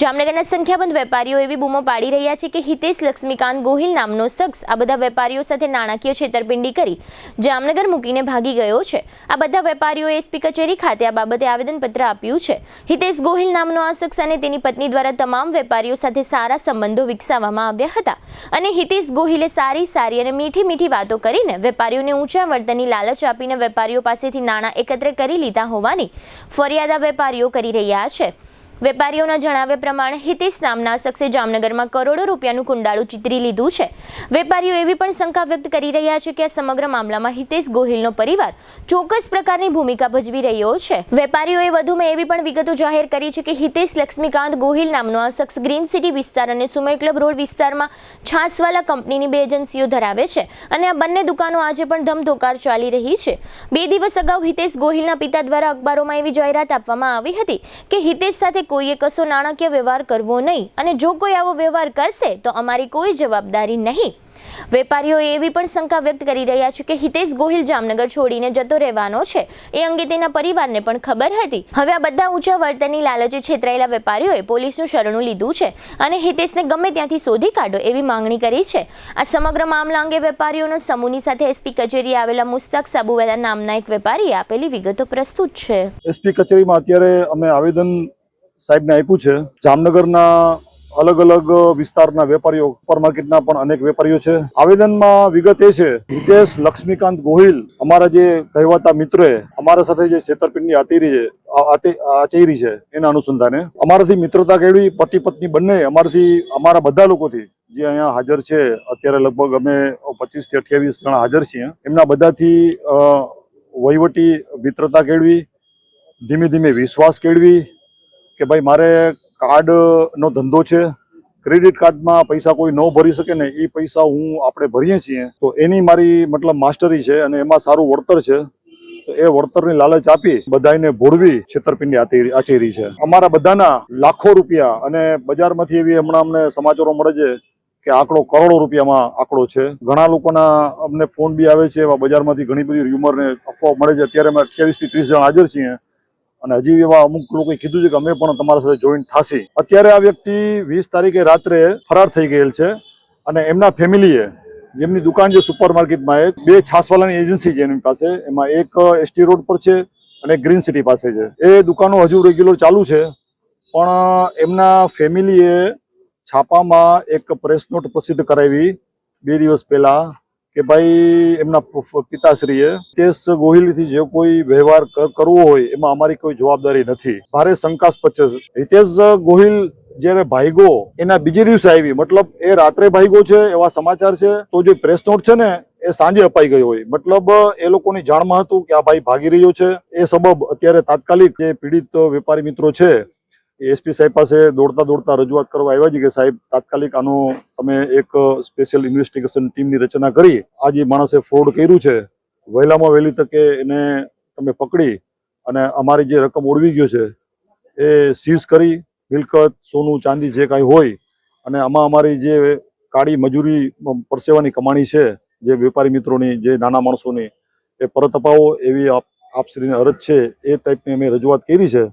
જામનગરના સંખ્યાબંધ વેપારીઓ એવી બૂમો પાડી રહ્યા છે કે હિતેશ લક્ષ્મીકાંત ગોહિલ નામનો શખ્સ આ બધા વેપારીઓ સાથે નાણાકીય છેતરપિંડી કરી જામનગર મૂકીને ભાગી ગયો છે। આ બધા વેપારીઓએ એસપી કચેરી ખાતે આ બાબતે આવેદનપત્ર આપ્યું છે। હિતેશ ગોહિલ નામનો આ શખ્સ અને તેની પત્ની દ્વારા તમામ વેપારીઓ સાથે સારા સંબંધો વિકસાવવામાં આવ્યા હતા અને હિતેશ ગોહિલે સારી અને મીઠી વાતો કરીને વેપારીઓને ઊંચા વળતરની લાલચ આપીને વેપારીઓ પાસેથી નાણાં એકત્ર કરી લીધા હોવાની ફરિયાદ આ વેપારીઓ કરી રહ્યા છે। વેપારીઓના જણાવ્યા પ્રમાણે હિતેશ નામના શખ્સે જામનગરમાં કરોડો રૂપિયાનું કુંડાળું ચિતરી લીધું છે। વેપારીઓ એવી પણ શંકા વ્યક્ત કરી રહ્યા છે કે આ સમગ્ર મામલામાં હિતેશ ગોહિલનો પરિવાર ચોક્કસ પ્રકારની ભૂમિકા ભજવી રહ્યો છે। વેપારીઓએ વધુમાં એવી પણ વિગતો જાહેર કરી છે કે હિતેશ લક્ષ્મીકાંત ગોહિલ નામનો આ શખ્સ ગ્રીન સિટી વિસ્તાર અને સુમેર ક્લબ રોડ વિસ્તારમાં છાસવાલા કંપનીની 2 એજન્સીઓ ધરાવે છે અને આ બંને દુકાનો આજે પણ ધમધોકાર ચાલી રહી છે। 2 દિવસ અગાઉ હિતેશ ગોહિલના પિતા દ્વારા અખબારોમાં એવી જાહેરાત આપવામાં આવી હતી કે હિતેશ સાથે કોઈએ કશો નાણાકીય વ્યવહાર કરવો નહીં અને જો કોઈ આવો વ્યવહાર કરશે તો અમારી કોઈ જવાબદારી નહીં। વેપારીઓએ એવી પણ શંકા વ્યક્ત કરી રહ્યા છે કે હિતેશ ગોહિલ જામનગર છોડીને જતો રહેવાનો છે એ અંગે તેના પરિવારને પણ ખબર હતી। હવે આ બધા ઊંચા વળતરની લાલચે છેતરાયેલા વેપારીઓએ પોલીસનું શરણું લીધું છે અને હિતેશને ગમે ત્યાંથી શોધી કાઢો એવી માંગણી કરી છે। આ સમગ્ર મામલા અંગે વેપારીઓનો સમૂહની સાથે એસપી કચેરીએ આવેલા મુસ્તાક સાબુવાલા નામના એક વેપારીએ આપેલી વિગતો પ્રસ્તુત છે। એસપી કચેરીમાં અત્યારે અમે આવેદન સાહેબને આપ્યું છે। જામનગરના અલગ અલગ વિસ્તારના વેપારીઓ, સુપરમાર્કેટના પણ અનેક વેપારીઓ છે। આવેદનમાં વિગત એ છે, હિતેશ લક્ષ્મીકાંત ગોહિલ અમારા જે કહેવાતા મિત્રોએ અમારા સાથે જે છેતરપિંડી આચરી છે એના અનુસંધાને અમારાથી મિત્રતા કેળવી, પતિ પત્ની બંને અમારા બધા લોકોથી જે અહીંયા હાજર છે, અત્યારે લગભગ અમે 25 થી 28 જણા હાજર છીએ, એમના બધાથી વહીવટી મિત્રતા કેળવી, ધીમે ધીમે વિશ્વાસ કેળવી કે ભાઈ મારે કાર્ડનો ધંધો છે, ક્રેડિટ કાર્ડમાં પૈસા કોઈ ન ભરી શકે ને એ પૈસા આપણે ભરીએ છીએ તો એની મારી મતલબ માસ્ટરી છે અને એમાં સારું વળતર છે, તો એ વળતરની લાલચ આપી બધાને ભોળવી છેતરપિંડી આચરી છે। અમારા બધાના લાખો રૂપિયા અને બજારમાંથી એવી હમણાં અમને સમાચારો મળે છે કે આંકડો કરોડો રૂપિયામાં આંકડો છે। ઘણા લોકોના અમને ફોન બી આવે છે, એવા બજારમાંથી ઘણી બધી રૂમર ને અફવા મળે છે। અત્યારે અમે 28 થી 30 જણ હાજર છીએ અને હજી એવા અમુક લોકોએ કીધું છે કે અમે પણ તમારા સાથે જોઈન્ટ થાશી। અત્યારે આ વ્યક્તિ 20 તારીખે રાત્રે ફરાર થઈ ગયેલ છે અને એમના ફેમિલીએ જેમની દુકાન છે સુપર માર્કેટમાં 2 છાસવાલાની એજન્સી છે એમની પાસે, એમાં એક એસટી રોડ પર છે અને ગ્રીન સિટી પાસે છે। એ દુકાનો હજુ રેગ્યુલર ચાલુ છે, પણ એમના ફેમિલીએ છાપામાં એક પ્રેસ નોટ પ્રસિદ્ધ કરાવી 2 દિવસ પહેલા કે ભાઈ એમના પિતાશ્રીએ હિતેશ ગોહિલથી જે કોઈ વ્યવહાર કરવો હોય એમાં અમારી કોઈ જવાબદારી નથી। ભારે શંકાસ્પદ છે। હિતેશ ગોહિલ જયારે ભાગ્યો એના બીજે દિવસે આવી, મતલબ એ રાત્રે ભાગ્યો છે એવા સમાચાર છે, તો જે પ્રેસ નોટ છે ને એ સાંજે અપાઈ ગયો હોય, મતલબ એ લોકોની જાણમાં હતું કે આ ભાઈ ભાગી રહ્યો છે। એ સબબ અત્યારે તાત્કાલિક જે પીડિત વેપારી મિત્રો છે એસપી સાહેબ પાસે દોડતા રજૂઆત કરવા આવ્યા છે કે સાહેબ તાત્કાલિક આનો તમે એક સ્પેશિયલ ઇન્વેસ્ટિગેશન ટીમની રચના કરી આ જે માણસે ફ્રોડ કર્યું છે વહેલામાં વહેલી તકે એને તમે પકડી અને અમારી જે રકમ ઓળવી ગયો છે એ સીઝ કરી, મિલકત, સોનું, ચાંદી જે કાંઈ હોય અને આમાં અમારી જે કાળી મજૂરી પરસેવાની કમાણી છે જે વેપારી મિત્રોની, જે નાના માણસોની, એ પરત અપાવો એવી આપશ્રીની અરજ છે। એ ટાઈપની અમે રજૂઆત કરી છે।